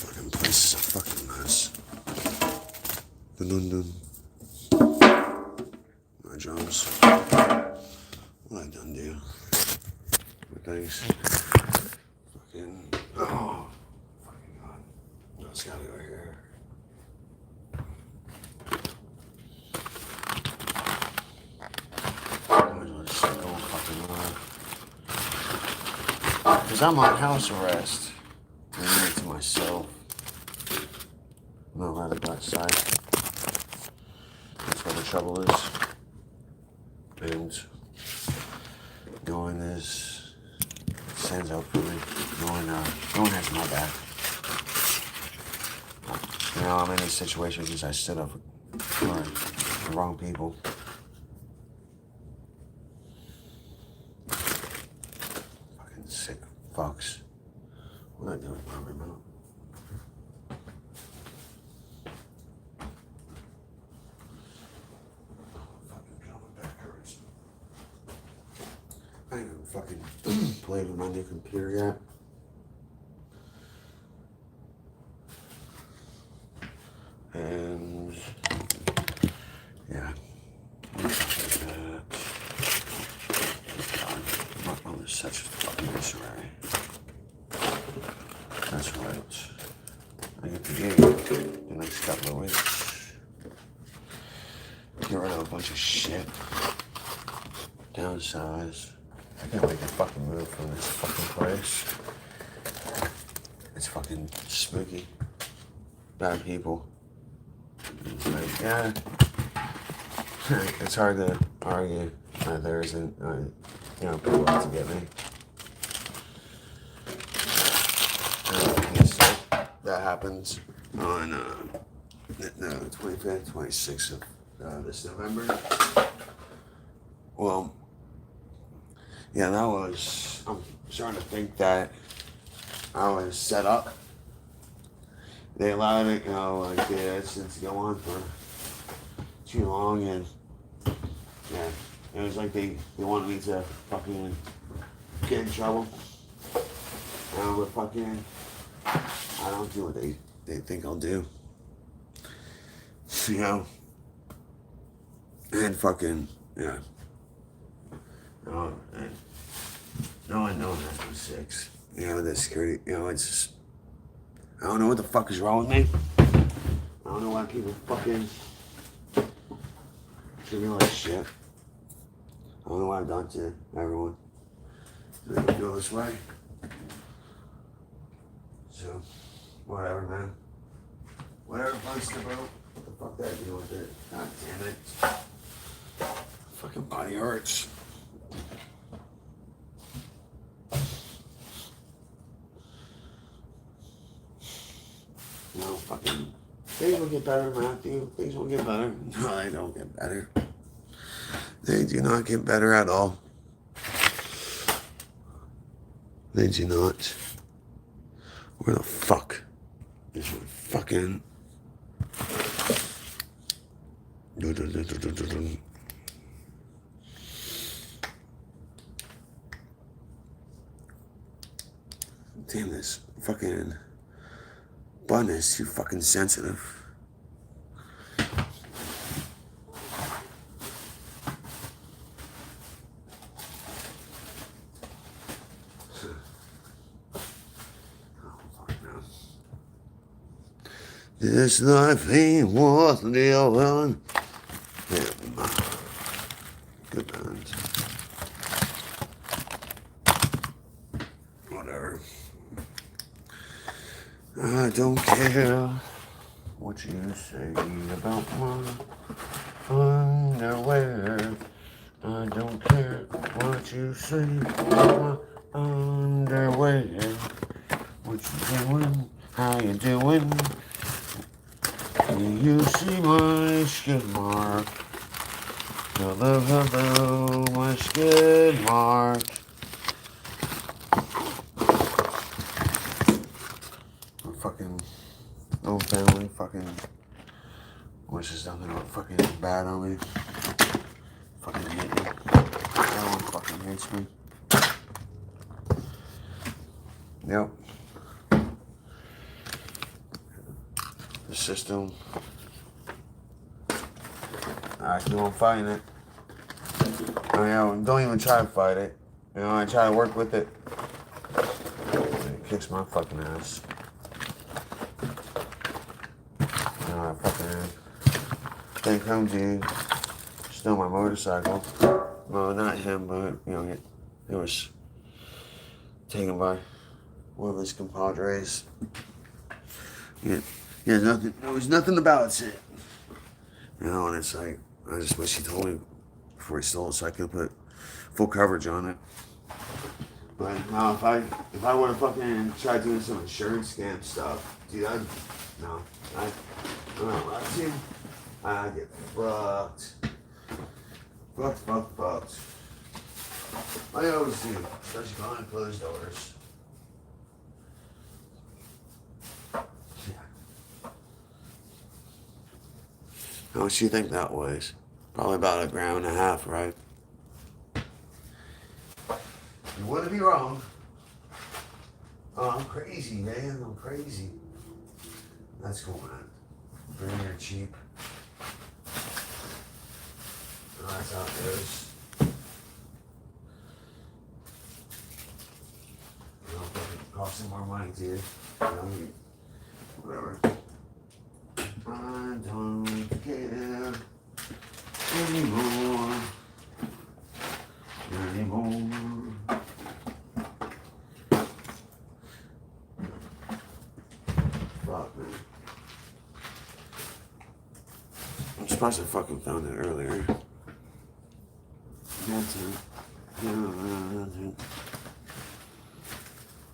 Fucking place is a fucking mess. Dun dun dun. My drums. What I done do? Thanks. Fucking. Oh. Fucking God. No, it's gotta go here. Because I'm on house arrest. I'm doing it to myself. I'm not allowed to go outside. That's where the trouble is. And going is stands out for me. No one has my back. You know, I'm in this situation because I stood up for the wrong people. Fucking sick fucks. What am I doing with my remote? Fucking God, my back hurts. I ain't even fucking played with my new computer yet. And yeah. I'm such a fucking disarray. That's right. I get the gig the next couple of weeks. Get rid of a bunch of shit. Downsize. I can't wait to fucking move from this fucking place. It's fucking spooky. Bad people. It's like, yeah. It's hard to argue that there isn't, people out to get me. That happens on the 25th, 26th of this November. Well, yeah, I'm starting to think that I was set up. They allowed it, like the incidents to go on for too long, and yeah, it was like they wanted me to fucking get in trouble. But fucking, I don't do what they think I'll do. And fucking, yeah. No one has no six. With the security, it's just, I don't know what the fuck is wrong with me. I don't know why people fucking treat me like shit. I don't know what I've done to everyone. Do they feel this way? So, whatever, man. Whatever floats the boat. What the fuck that do with it? God damn it. Fucking body hurts. Fucking things will get better, Matthew. Things will get better. No, they don't get better. They do not get better at all. They do not. Where the fuck is my fucking... Damn, this fucking button is too fucking sensitive. This life ain't worth living. Good band. Whatever. I don't care what you say about my underwear. I don't care what you say about my underwear. What you doing? How you doing? You see my skid mark. Hello, my skid mark. My fucking old family fucking wishes something fucking bad on me. Fucking hate me. Everyone fucking hates me. Yep. the system. I keep on fighting it. Don't even try to fight it. I try to work with it. It kicks my fucking ass. I fucking thing comes to stole my motorcycle. Well, not him, but it was taken by one of his compadres. Yeah, nothing. There was nothing about it. And it's like I just wish he told me before he stole it, so I could put full coverage on it. But no, if I would have fucking tried doing some insurance scam stuff, dude, I don't know. I get fucked. Fucked. I always do, especially behind closed doors. Yeah. How much do you think that was? Probably about 1.5 grams, right? You wouldn't be wrong. Oh, I'm crazy, man. I'm crazy. That's cool, man. Very near cheap. Oh, that's how it goes. It'll cost some more money, dude. Whatever. I don't care anymore. Fuck, man. I'm surprised I fucking found it earlier. That's it.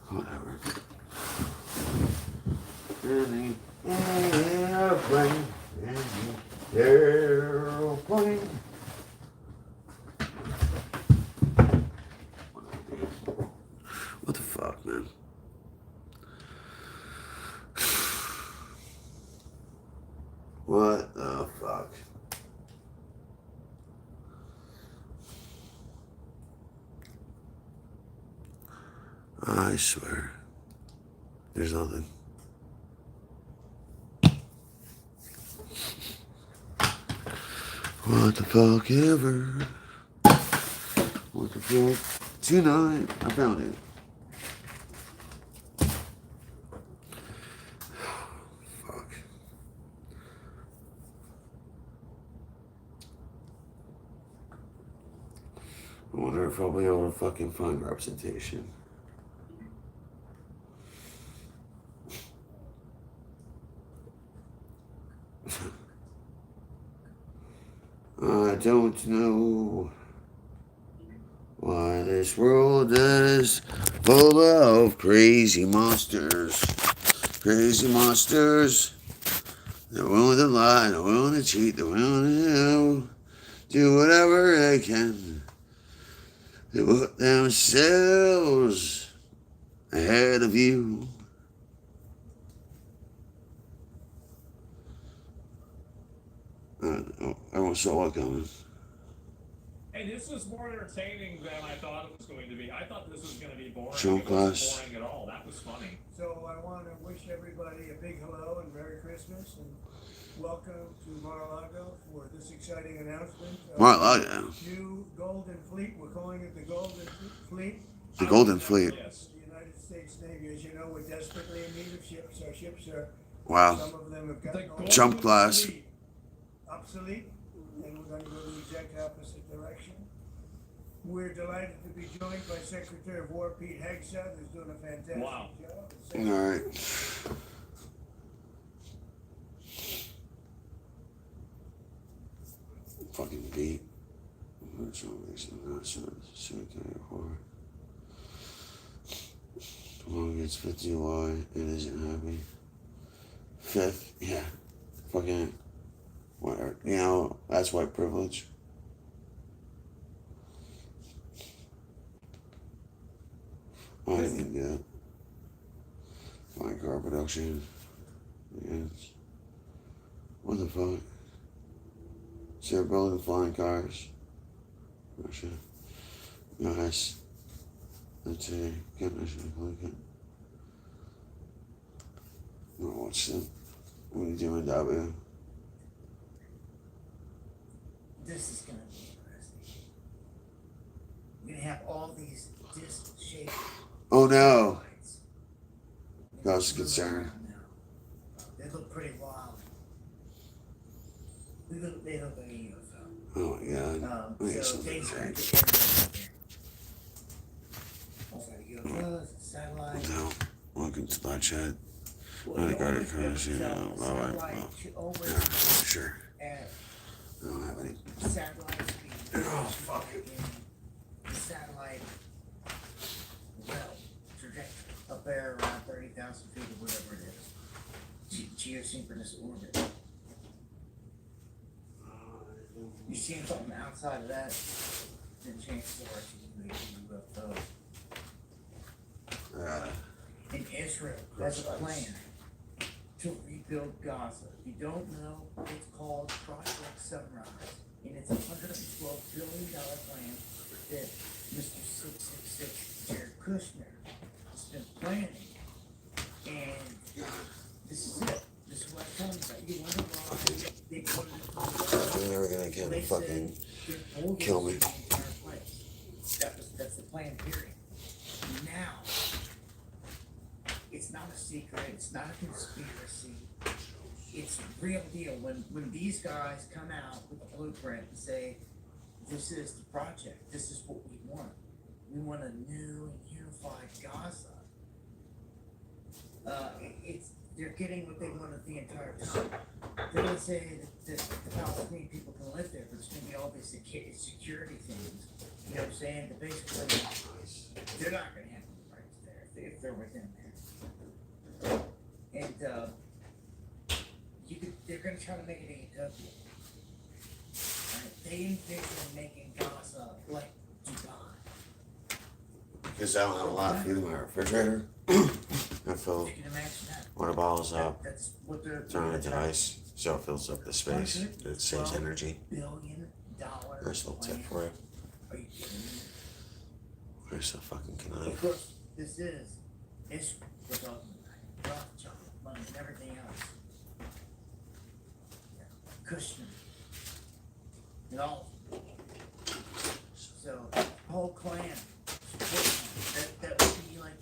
Whatever. Any airplane. What the fuck, man? What the fuck? I swear. There's nothing. What the fuck ever? What the fuck? Tonight, I found it. Fuck. I wonder if I'll be able to fucking find representation. I don't know why this world is full of crazy monsters. Crazy monsters. They're willing to lie, they're willing to cheat, they're willing to do whatever they can to put themselves ahead of you. Everyone saw what coming. Hey, this was more entertaining than I thought it was going to be. I thought this was going to be boring. Jump It wasn't class. boring at all. That was funny. So I want to wish everybody a big hello and Merry Christmas and welcome to Mar-a-Lago for this exciting announcement. Mar-a-Lago. New Golden Fleet. We're calling it the Golden Fleet. The Golden Fleet. Yes. The United States Navy, as you know, we're desperately in need of ships. Our ships are, Wow. some of them have gotten old, Jump class. obsolete, and we're going to go the exact opposite direction. We're delighted to be joined by Secretary of War Pete Hegseth, who's doing a fantastic job. All right. Fucking beat. Secretary of War. Well, gets 50 why it isn't happy. Fifth, yeah. Fucking, whatever. That's white privilege. I didn't get it. Flying car production. Yes. What the fuck? So they're building flying cars. Russia. Nice. Let's see. Get mission. No, watch them. What are you doing, W? This is gonna be interesting. You're gonna have all these disc-shaped Oh no! lights. Cause concern. They look pretty wild. They look like a UFO. Oh my god. I need So something they to start drink. also UFOs, satellites. No. Welcome to my chat. Well, I you got it, always cause you have know, satellite should always yeah, sure. have I don't have any. satellites being Oh, fuck it. in the satellite well trajectory up there around 30,000 feet or whatever it is. Geosynchronous orbit. You see something outside of that, then chances are it's a UFO. In Israel, there's a plan to rebuild Gaza. If you don't know, it's called Project Sunrise. And it's a $112 billion plan that Mr. 666 Jared Kushner has been planning. And this is it. This is what I'm talking about. You wonder why they put it in They're gonna get they fucking said they're kill me. bulldozing the entire place. That's the plan, period. Now, it's not a secret, it's not a conspiracy, it's a real deal. When these guys come out with a blueprint and say, this is the project, this is what we want. We want a new and unified Gaza. They're getting what they wanted the entire time. They would say that the Palestinian people can live there, but it's going to be all these security things. You know what I'm saying? That basically, they're not going to have any rights there if they're within there. And they're going to try to make it a utopia. Right? They envision making Gaza like Dubai. Because I don't have a lot of food in my refrigerator. I fill You can imagine that. water bottles up, That's what they're turn it to ice, so it fills up the space. It saves energy. $12 billion. Nice little tip for you. Are you kidding me? Where's the fucking Of knife? course, this is we're talking about Rothschild money and everything else. Yeah. Kushner. And all. So, the whole clan. That would be like,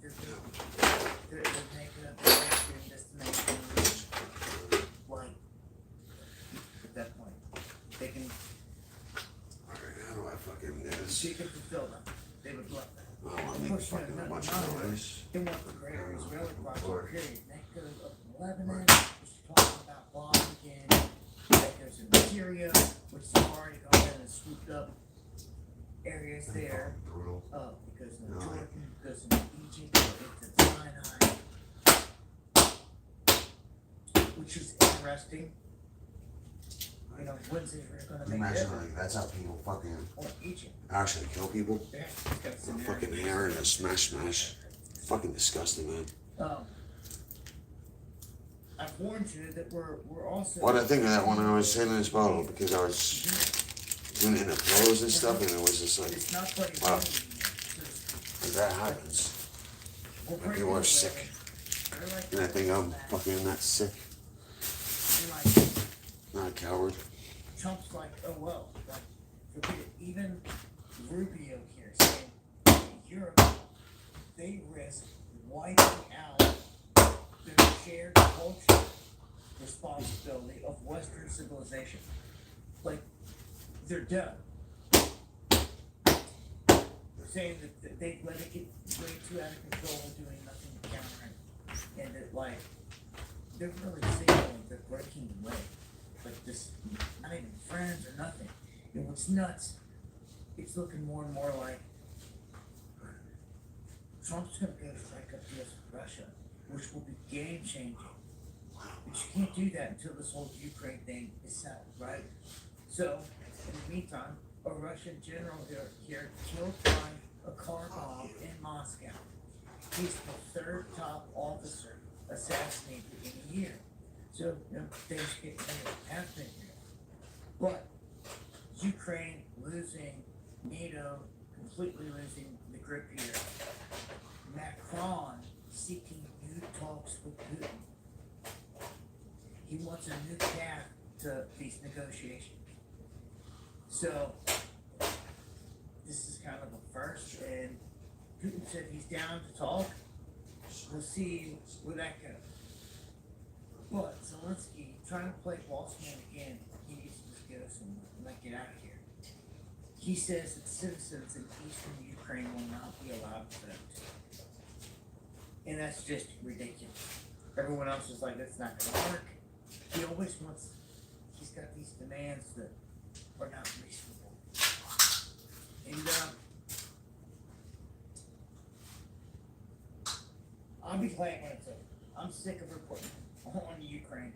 they're making up their doing this to make things like, at that point, they can, Alright, how do I fucking do this? they can fulfill them. They would love that. Oh, I make fucking a bunch of noise. They want the greater Israeli project, period. That goes up to Lebanon, which is talking about bombing again. That goes into Syria, which is already gone in and swooped up areas there. Brutal. Because of No. Jordan, goes into Egypt, into Sinai. Which is interesting. You know, when's Israel gonna make Imagine it? like that's how people fucking Or Egypt. actually kill people. Yeah, it's got some Fucking hair and a smash. Fucking disgusting, man. I've warned you that we're also. What I think of that when I was sitting in this bottle because I was doing it in the clothes and stuff, and it was just like, It's not funny. wow. If that happens, people are sick. And I think I'm fucking not sick, not a coward. Trump's like, oh well, like, forget it. Even Rubio here saying in Europe, they risk wiping out their shared culture responsibility of Western civilization. Like, they're done. Saying that they let it get way too out of control and doing nothing to counter it. And that, like, they're really saying they're breaking away. Like, this, not even friends or nothing. And what's nuts, it's looking more and more like Trump's gonna go strike up deals with Russia, which will be game changing. But you can't do that until this whole Ukraine thing is settled, right? So, in the meantime, a Russian general here killed by a car bomb in Moscow. He's the third top officer assassinated in a year. So, you know, things get happening here. But Ukraine losing, NATO completely losing the grip here. Macron seeking new talks with Putin. wants a new path to these negotiations. So, this is kind of a first, and Putin said he's down to talk. We'll see where that goes. But Zelensky, trying to play boss man again, he needs to just go somewhere and like get out of here. He says that citizens in eastern Ukraine will not be allowed to vote. And that's just ridiculous. Everyone else is like, that's not gonna work. He always wants, he's got these demands that are not reasonable. And I'll be glad when it's over. I'm sick of reporting on Ukraine.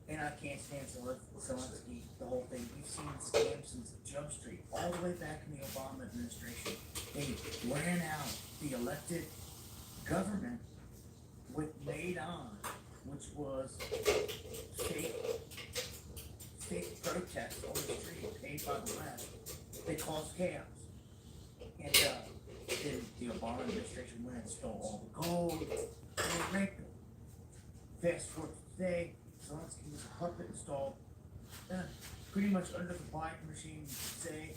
And I can't stand Zelensky, the whole thing. We've seen scams since Jump Street, all the way back in the Obama administration. They ran out the elected government with Maidan, which was fake protests on the street paid by the left. They caused chaos. And then the Obama administration went and stole all the gold and they raped them. Fast forward to today, Zelensky was a puppet installed pretty much under the Biden regime, you could say.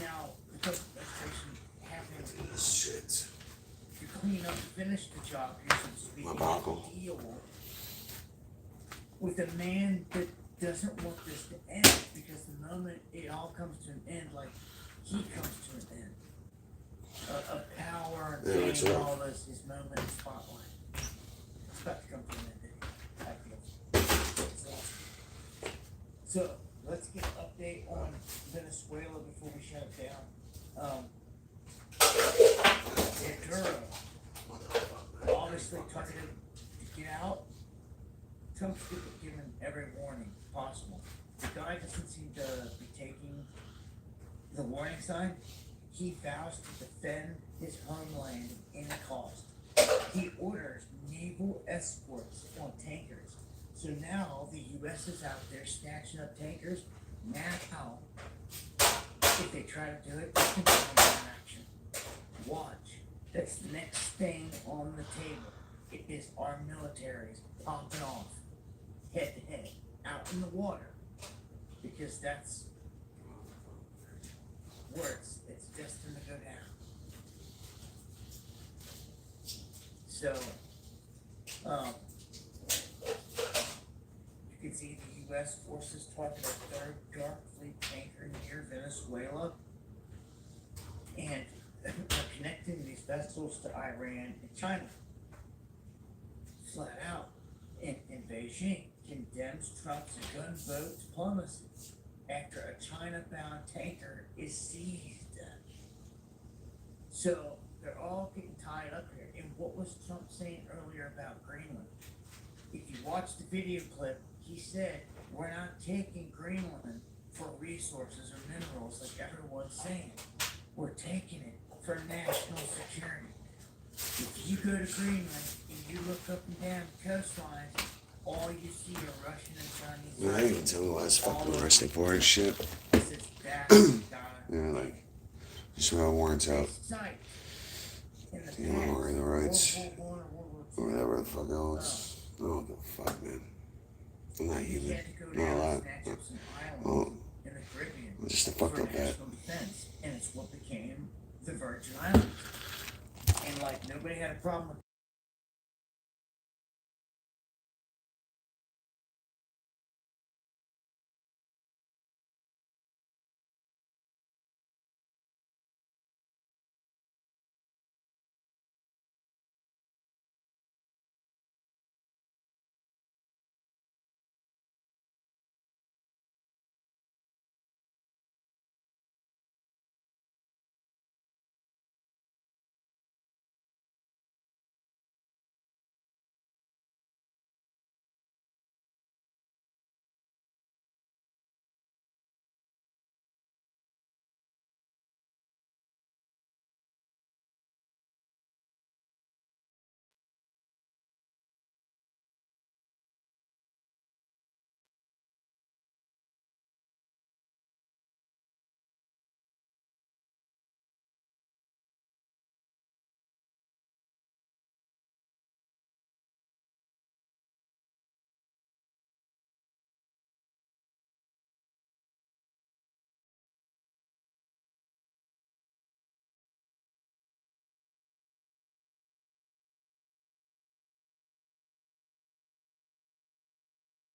Now, the Trump administration having Shit. to clean up, finish the job here, so to speak, My buckle. deal with a man that doesn't want this to end, because the moment it all comes to an end, like he comes to an end of power and Yeah, fame and right. all this, his moment in the spotlight. It's about to come to an end, I feel. So, let's get an update on Venezuela before we shut it down. Maduro, obviously targeted to get out. Trump's given every warning possible. The guy doesn't seem to be taking the warning sign. He vows to defend his homeland at any cost. He orders naval escorts on tankers. So now the U.S. is out there snatching up tankers. Now, if they try to do it, they can find an action. Watch. That's the next thing on the table. It is our militaries popping off head to head out in the water, because that's where it's destined to go down. So, you can see the U.S. forces target a third dark fleet tanker near Venezuela, and are connecting these vessels to Iran and China. Flat out, in Beijing condemns Trump's gunboat diplomacy after a China-bound tanker is seized. So they're all getting tied up here. And what was Trump saying earlier about Greenland? If you watch the video clip, he said, we're not taking Greenland for resources or minerals like everyone's saying. We're taking it for national security. If you go to Greenland and you look up and down the coastlines, all you see are Russian and Chinese. Yeah, I even tell me why it's fucking arresting for and shit. This is that Yeah, like, just my warrants out. sight. In the You know, or the rights. World War I or World Or War II, whatever the fuck else. Oh, the fuck, man. I'm not he human. had to go Not down a lot. and snatch up some islands Oh, in the Caribbean I'm just a for fuck up that. national defense, and it's what became the Virgin Islands. And like nobody had a problem with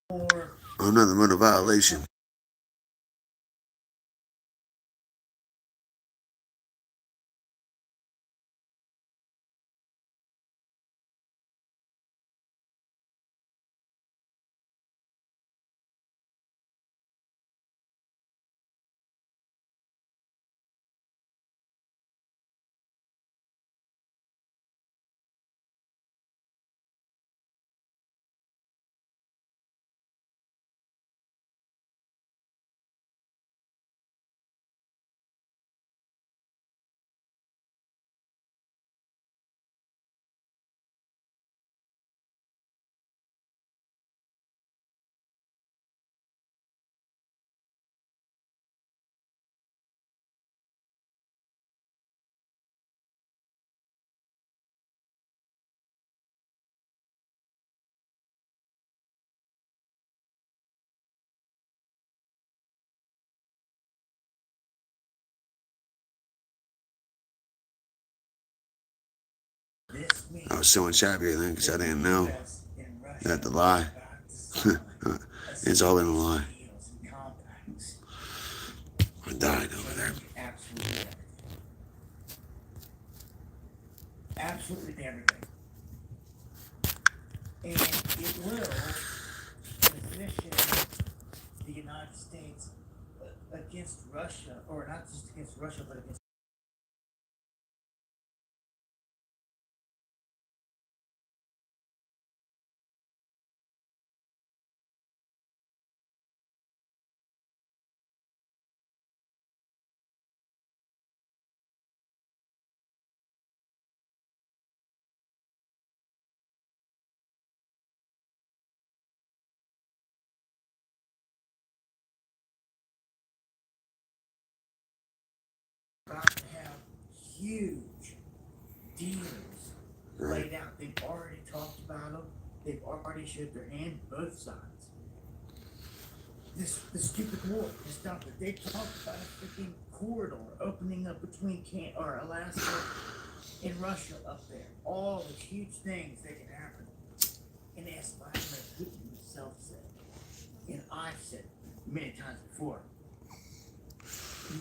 Another murder violation. I was so much happier then because I didn't know that the lie. It's all been a lie. I died over there. Absolutely everything. And it will position the United States against Russia, or not just against Russia, but against about to have huge deals laid out. They've already talked about them. They've already showed their hand, both sides. The stupid war is done. They talked about a freaking corridor opening up between Alaska and Russia up there. All these huge things that can happen. And as Vladimir Putin himself said, and I've said many times before,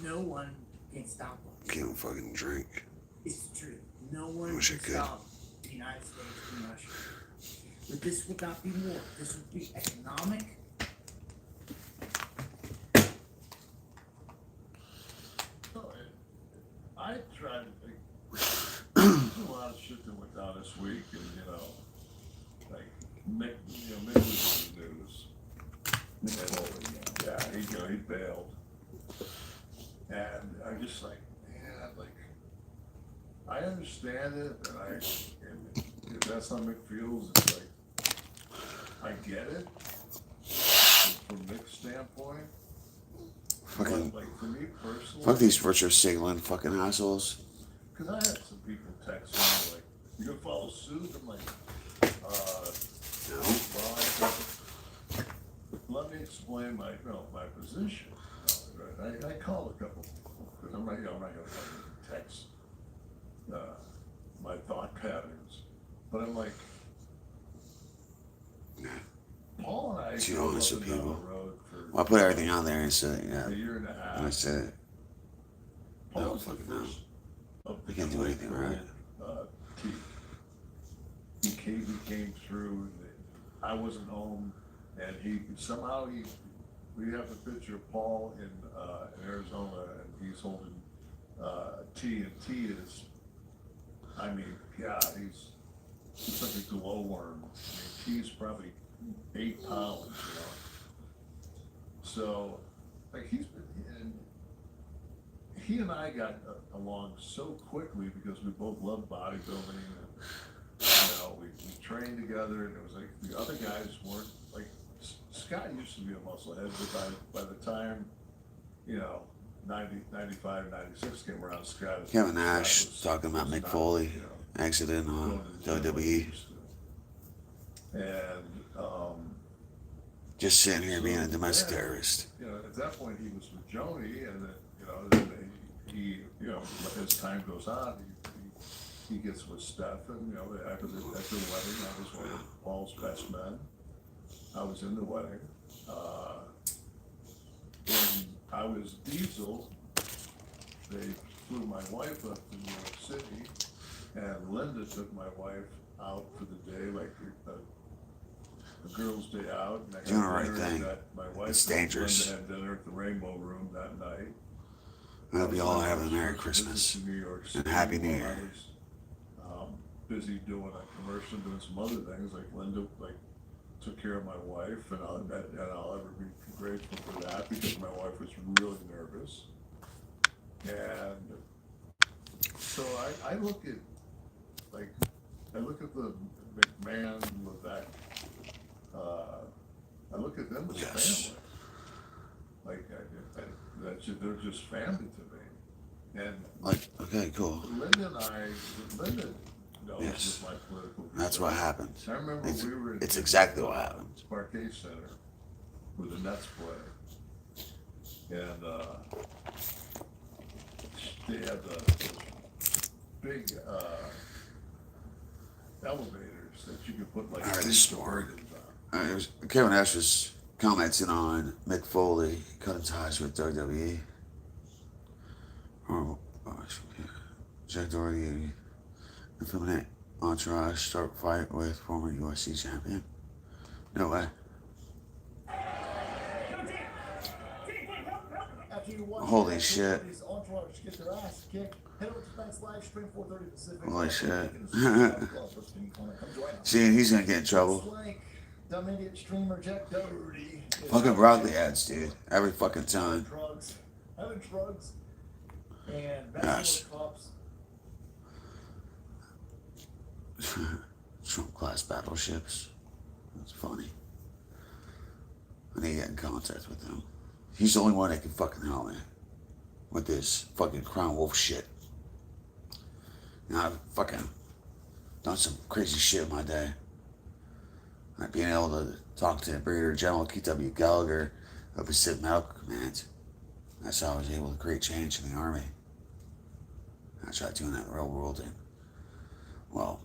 no one can stop us. Can't fucking drink. It's the truth. No one Wish can I could. stop the United States from Russia. But this would not be war. This would be economic. I tried to think. There's a lot of shit that went down this week, and like maybe we did the news. Yeah, he bailed, and I'm just like, man, like I understand it, and if that's how Mick feels, it's like I get it from Mick's standpoint. Fucking, But like for me personally, fuck these virtue signaling fucking assholes. because I had some people text me like, "You gonna follow suit?" I'm like, No. well, let me explain my position. Right? I call a couple because I'm not gonna fucking text my thought patterns, but I'm like, Paul and I Too drove honest up with and down people. the road for Well, I put everything on there and said, a yeah, year and a half. and I said it. Paul No, was the fucking no. first of the I can't do anything right. He came through. And I wasn't home, and we have a picture of Paul in Arizona, and he's holding T, and T is, I mean, God, he's like a glowworm. I mean, T's probably 8 pounds, So, like he and I got along so quickly because we both loved bodybuilding, and we trained together, and it was like the other guys weren't like. Scott used to be a musclehead, but by the time 90, 95, 96 came around, Scott Kevin Nash talking about Mick not, Foley accident on WWE. And Just sitting here being a domestic terrorist. at that point he was with Joni, and then he as time goes on, he gets with Steph, and after the wedding, I was one of Paul's best men. I was in the wedding. When I was Diesel, they flew my wife up to New York City, and Linda took my wife out for the day, like a girls' day out. And I Doing the got right dinner thing. that my wife It's and dangerous. Linda had dinner at the Rainbow Room that night. I hope you all have a Merry Visit Christmas to New York and City Happy New while Year. I was busy doing a commercial, doing some other things, like Linda, took care of my wife, and I'll ever be grateful for that, because my wife was really nervous. And so I look at, the McMahon with that, I look at them as Yes. family. They're just family to me. And Like, okay, cool. Linda knows Yes. my political views. That's what happened. I remember It's, we were in it's exactly what happened. Parquet Center where the Nets play. And they had those big elevators that you could put I heard this story. burgers on. It was Kevin Nash was commenting on Mick Foley cutting ties with WWE. Jack Doherty, effeminate entourage start fight with former UFC champion. No way. Holy shit. Holy shit. See, he's gonna get in trouble. Dumb idiot streamer Jack Doherty. Fucking broccoli ads, dude. Every fucking time. Having drugs and Yes. bachelor clubs. Trump class battleships. That's funny. I need to get in contact with him. He's the only one that can fucking help me with this fucking Crown Wolf shit. You know, I've fucking done some crazy shit in my day. Like being able to talk to Brigadier General Keith W. Gallagher of Pacific Medical Command. That's how I was able to create change in the Army. I tried doing that in the real world, and, well,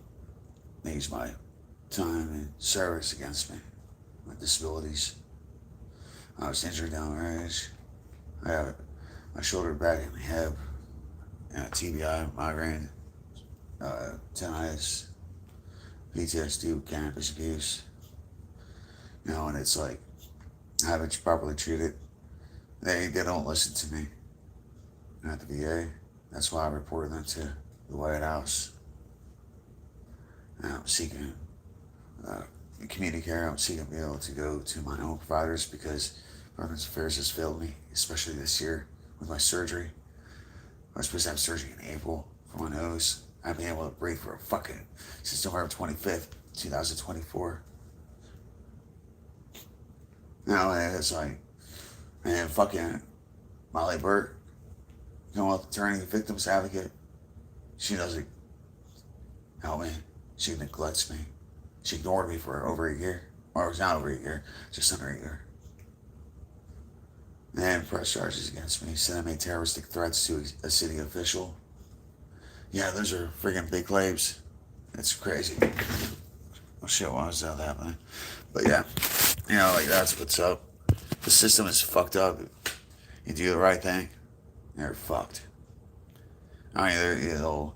they used my time in service against me, my disabilities. I was injured down the range. I had my shoulder, back, and hip, and a TBI, migraine, tinnitus, PTSD with cannabis abuse. You know, and it's like, I haven't properly treated. They don't listen to me at the VA. That's why I reported them to the White House. And I'm seeking community care. I'm seeking to be able to go to my own providers, because Veterans Affairs has failed me, especially this year with my surgery. I was supposed to have surgery in April for my nose. I've been able to breathe for since November 25th, 2024. Now it's like, man, fucking Molly Burt, Commonwealth Attorney, Victims Advocate, she doesn't help me. She neglects me. She ignored me for over a year. Or it was not over a year, just under a year. And press charges against me, saying I made terroristic threats to a city official. Yeah, those are friggin' big claims. It's crazy. Oh shit, why was that happening? But yeah, you know, like, that's what's up. The system is fucked up. You do the right thing, you're fucked. I mean, they'll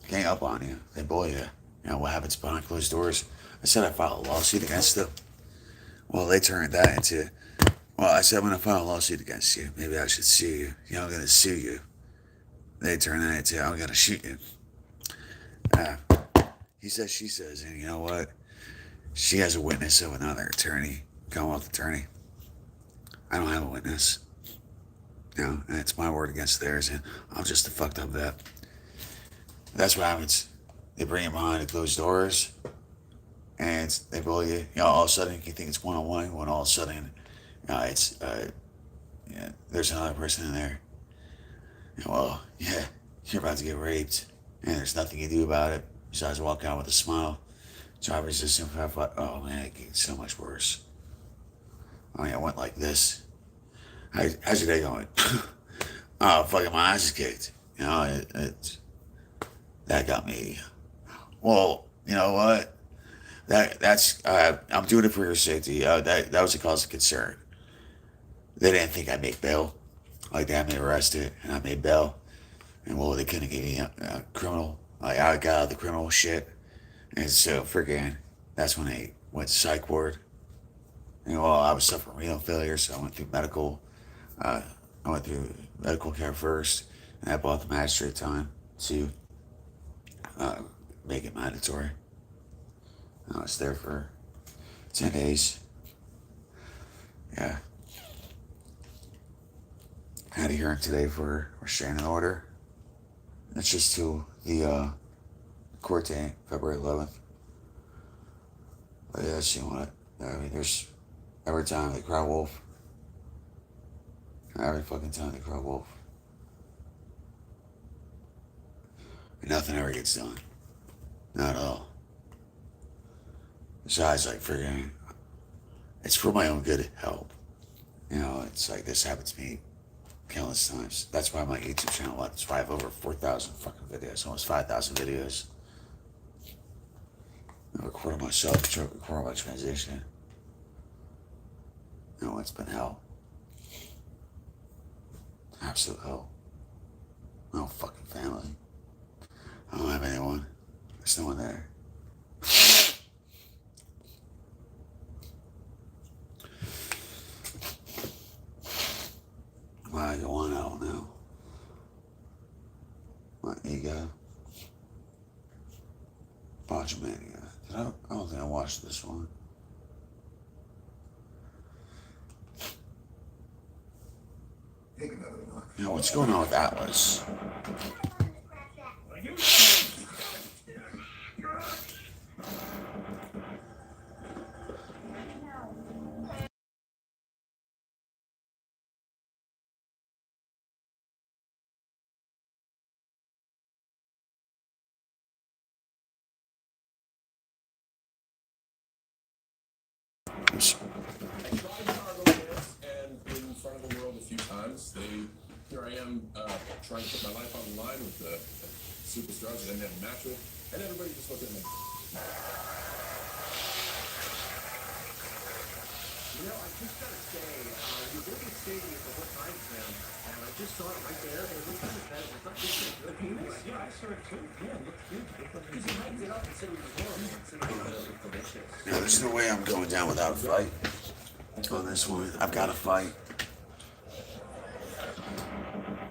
gang up on you. They bully you. You know, what happens behind closed doors? I said I filed a lawsuit against them. Well, they turned that into, well, I said, I'm going to file a lawsuit against you. Maybe I should sue you. You know, I'm going to sue you. They turned that into, I'm going to shoot you. He says, she says, and you know what? She has a witness of another attorney, Commonwealth attorney. I don't have a witness. You know, and it's my word against theirs, and I'm just a fucked up vet. That's what happens. They bring you behind the closed doors, and they bully you. You know, all of a sudden you think it's one-on-one, when all of a sudden, it's, there's another person in there. And, well, yeah, you're about to get raped, and there's nothing you do about it besides walk out with a smile. Job resistant, oh man, it gets so much worse. I mean, I went like this. How's your day going? Oh, fucking my ass is kicked. You know, that got me. Well, you know what? That's I'm doing it for your safety. That was a cause of concern. They didn't think I'd make bail. Like, they had me arrested, and I made bail. And, well, they couldn't give me a criminal. Like, I got out of the criminal shit. And so, freaking, that's when I went to psych ward. And, well, I was suffering renal failure, so I went through medical. I went through medical care first, and I bought the magistrate time to make it mandatory. I was there for 10 days. Yeah. Had a hearing today for restraining order. That's just to the court date, February 11th. But yeah, she want it. I mean, there's every time they cry wolf. Every fucking time they cry wolf. And nothing ever gets done. Not at all. Besides, like, freaking, it's for my own good help. You know, it's like, this happened to me countless times. That's why my YouTube channel, that's why I have over 4,000 fucking videos, almost 5,000 videos. I recorded myself, recorded my transition. You know, it's been hell. Absolute hell. No fucking family. I don't have anyone. There's no one there. Why I go on, I don't know. My ego. Bodgemania. I don't think I watched this one. Take another one. You know, what's going on with Atlas? I tried cargo pants and in front of the world a few times. Here I am trying to put my life on the line with the superstars. I didn't have a match with, and everybody just looked at me. You know, I just gotta say, you're building a stadium for what time now, and I just saw it right there, and it looked kind of better. It's not just a good penis. Yeah, I saw it too. Yeah, it looked good. Because he hyped it up and said it was horrible, and said it was delicious. No, there's no way I'm going down without a fight on this one. I've got to fight.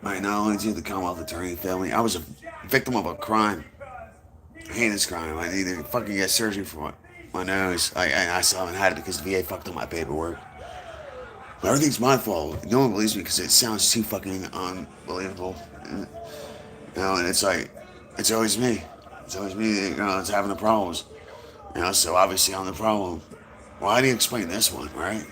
Alright, not only did the Commonwealth attorney fail me, I was a victim of a crime. Heinous crime. I needed to fucking get surgery for my nose. I still haven't had it because the VA fucked up my paperwork. But everything's my fault. No one believes me because it sounds too fucking unbelievable. You know, and it's like, it's always me. It's always me, you know, that's having the problems. You know, so obviously I'm the problem. Well, how do you explain this one, right?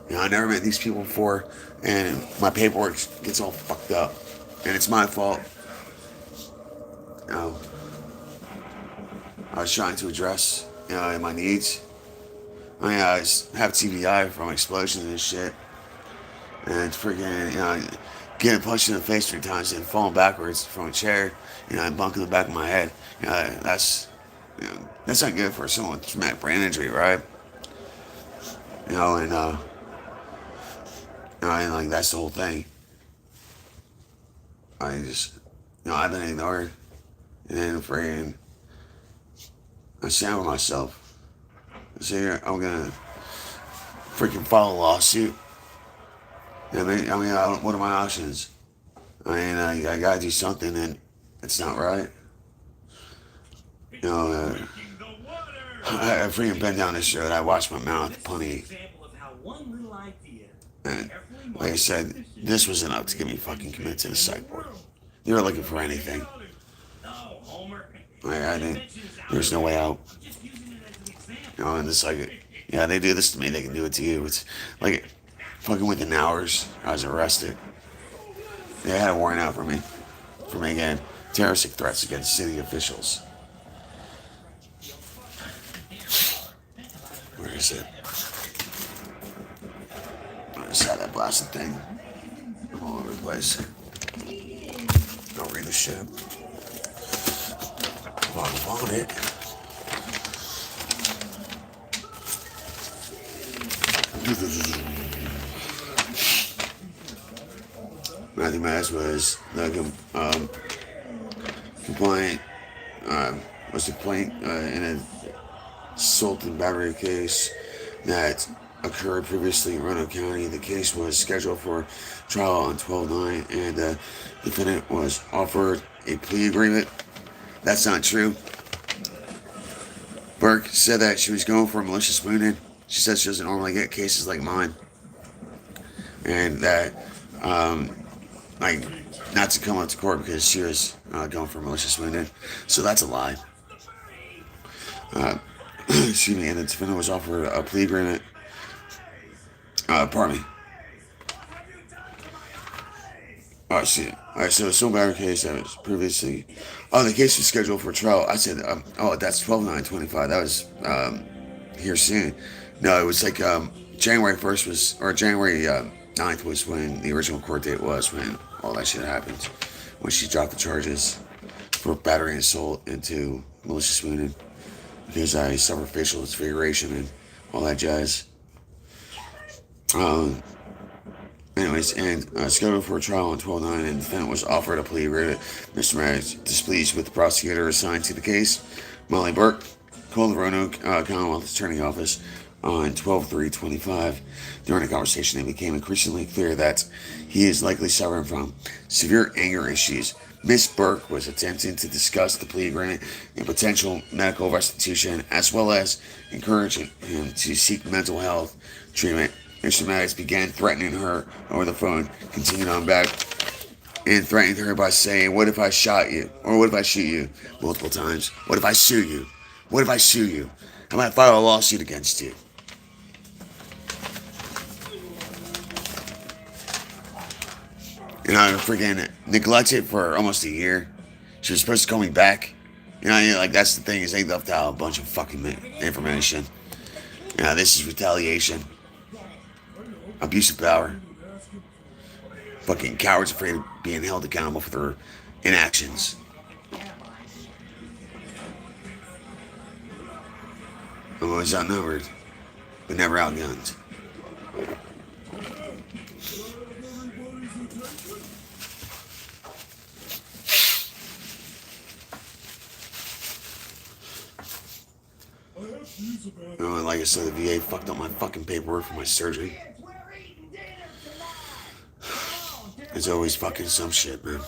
You know, I never met these people before, and my paperwork gets all fucked up. And it's my fault. You know, I was trying to address, you know, my needs. I mean, I have TBI from explosions and shit. And freaking, you know, getting punched in the face 3 times and falling backwards from a chair, you know, and bunking the back of my head. You know, that's not good for someone with traumatic brain injury, right? You know, and, like, that's the whole thing. I just, you know, I've been ignored. And then freaking, I stand with myself. I say, I'm gonna freaking file a lawsuit. I mean, what are my options? I mean, I gotta do something, and it's not right. You know, I've freaking been down this road. I watched my mouth plenty. And like I said, this was enough to get me fucking committed to the psych ward. They were looking for anything. I didn't. There's no way out. You know, and it's like, yeah, they do this to me, they can do it to you. It's like, fucking within hours, I was arrested. They had a warrant out for me making terroristic threats against city officials. Where is it? I just had that blasted thing. I'm all over the place. Don't read the shit. I want it. Matthew Meditz was the complaint in an assault and battery case that occurred previously in Roanoke County. The case was scheduled for trial on 12/9, and the defendant was offered a plea agreement. That's not true. Burke said that she was going for a malicious wounding. She said she doesn't normally get cases like mine, and that like not to come up to court because she was going for malicious wounding. So that's a lie. Excuse me. And the defendant was offered a plea agreement. Pardon me. Oh, shit. Alright, so assault battery case that was previously. Oh, the case was scheduled for trial. I said, that's 12/9/25. That was here soon. No, it was like January 1st was, or January 9th was when the original court date was, when all that shit happened. When she dropped the charges for battery and assault into malicious wounding because I suffered facial disfiguration and all that jazz. Anyways, and scheduled for a trial on 12/9, and the defendant was offered a plea agreement. Mr. Meditz, displeased with the prosecutor assigned to the case, Molly Burke, called the Roanoke Commonwealth Attorney Office on 12/3/25. During the conversation, it became increasingly clear that he is likely suffering from severe anger issues. Miss Burke was attempting to discuss the plea agreement and potential medical restitution, as well as encouraging him to seek mental health treatment. Mr. Meditz began threatening her over the phone, continued on back, and threatened her by saying, "What if I shot you? Or what if I shoot you?" multiple times. "What if I sue you? What if I sue you? I might file a lawsuit against you." You know, I freaking neglected for almost a year. She was supposed to call me back. You know, like that's the thing, is they left out a bunch of fucking information. You know, this is retaliation. Abuse of power. Fucking cowards afraid of being held accountable for their inactions. I'm always outnumbered, but never outgunned. Like I said, the VA fucked up my fucking paperwork for my surgery. It's always fucking some shit, man.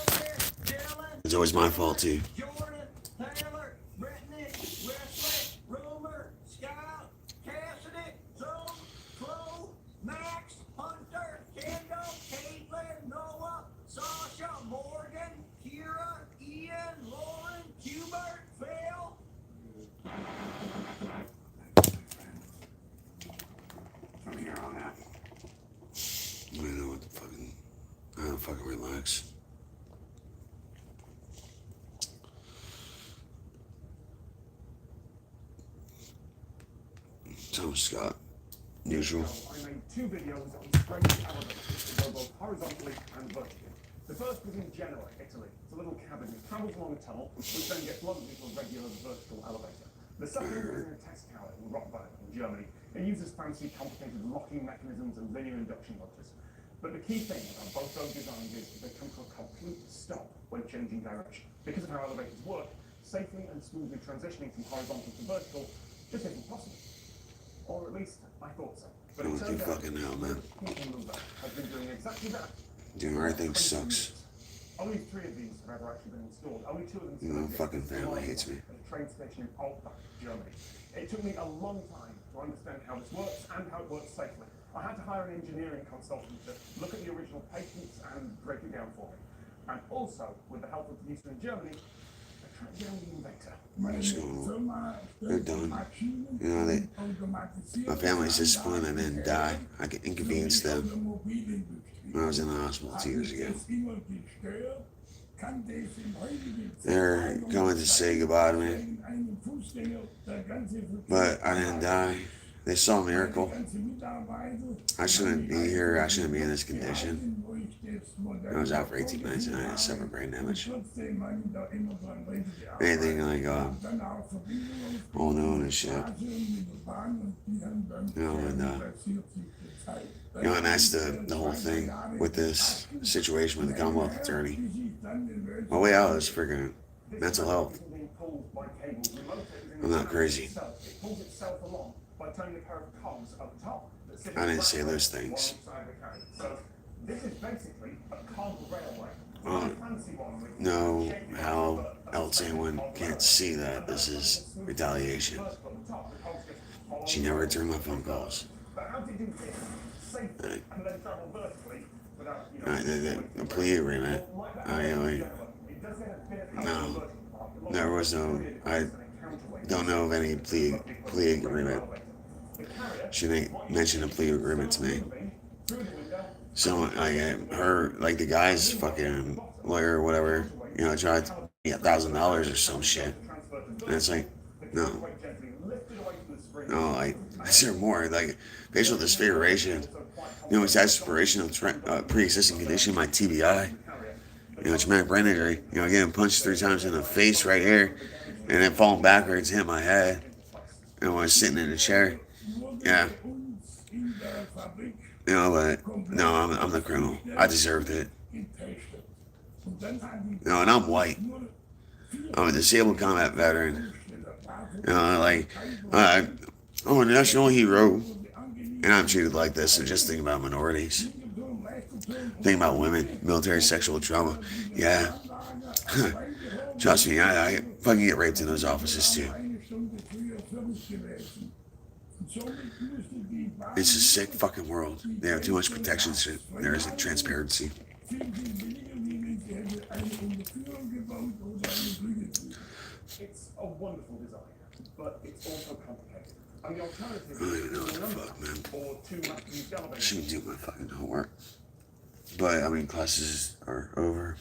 It's always my fault, too. I don't fucking relax. Tom Scott, usual. I made 2 videos on strange elevators that go both horizontally and vertically. The first was in Genoa, Italy. It's a little cabin. It travels along a tunnel, which then gets plugged into a regular vertical elevator. The second is in a test tower in Rottweil, in Germany. It uses fancy, complicated locking mechanisms and linear induction motors. But the key thing about both those designs is they come to a complete stop when changing direction. Because of how elevators work, safely and smoothly transitioning from horizontal to vertical just isn't possible. Or at least, I thought so. But it turns out fucking hell, man. People Mover has been doing exactly that. Doing everything sucks. Only 3 of these have ever actually been installed. Only 2 of them My fucking family hates me. at a train station in Altbach, Germany. It took me a long time to understand how this works and how it works safely. I had to hire an engineering consultant to look at the original patents and break it down for me. And also, with the help of the producer in Germany, I tried to get the inventor. They're done. You know, my family's disappointed I didn't die. I inconvenienced them when I was in the hospital 2 years ago. They're going to say goodbye to me, but I didn't die. They saw a miracle. I shouldn't be here. I shouldn't be in this condition. I was out for 18 minutes and I had severe brain damage. Anything like, all known and shit. And that's the whole thing with this situation with the Commonwealth Attorney. My way out is freaking mental health. I'm not crazy. I didn't say those things. No, how else anyone can't see that this is retaliation. She never returned my phone calls. The plea agreement. No, there was no. I don't know of any plea agreement. She didn't mention a plea agreement to me. So like the guy's fucking lawyer or whatever, tried to get $1,000 or some shit, and it's like, no, I said more like facial disfiguration, exasperation of pre-existing condition, my TBI, traumatic brain injury, getting punched 3 times in the face right here, and then falling backwards, hit my head, and when I was sitting in a chair, yeah. But no, I'm the criminal. I deserved it. And I'm white. I'm a disabled combat veteran. I'm a national hero, and I'm treated like this. So just think about minorities. Think about women, military sexual trauma. Yeah. Trust me, I fucking get raped in those offices too. It's a sick fucking world. They have too much protection. There isn't transparency. It's a wonderful design, but it's also complicated. And the alternative I don't even know what the fuck, man. or too much used I elevator. shouldn't do my fucking homework. But, classes are over.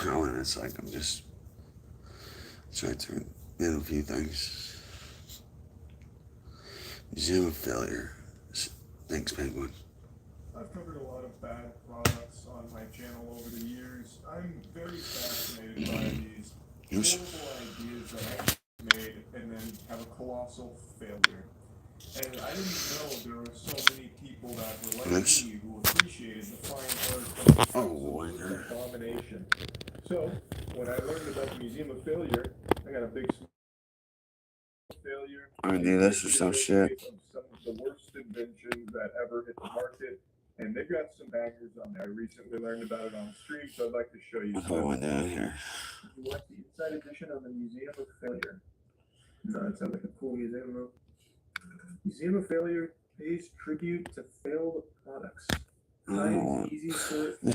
And it's like I'm just trying to in a few things. Museum of Failure. Thanks, Penguin. I've covered a lot of bad products on my channel over the years. I'm very fascinated by these horrible ideas that I've made and then have a colossal failure. And I didn't know there were so many people that were like me who appreciated the fine art of abomination. So, when I learned about the Museum of Failure, I got a big failure. I'm gonna do this or some shit. Some of the worst inventions that ever hit the market, and they've got some bangers on there. I recently learned about it on stream, so I'd like to show you. What's going down here? You want the inside edition of the Museum of Failure? No, that sounds like a cool museum though. Museum of Failure pays tribute to failed products. Easy source for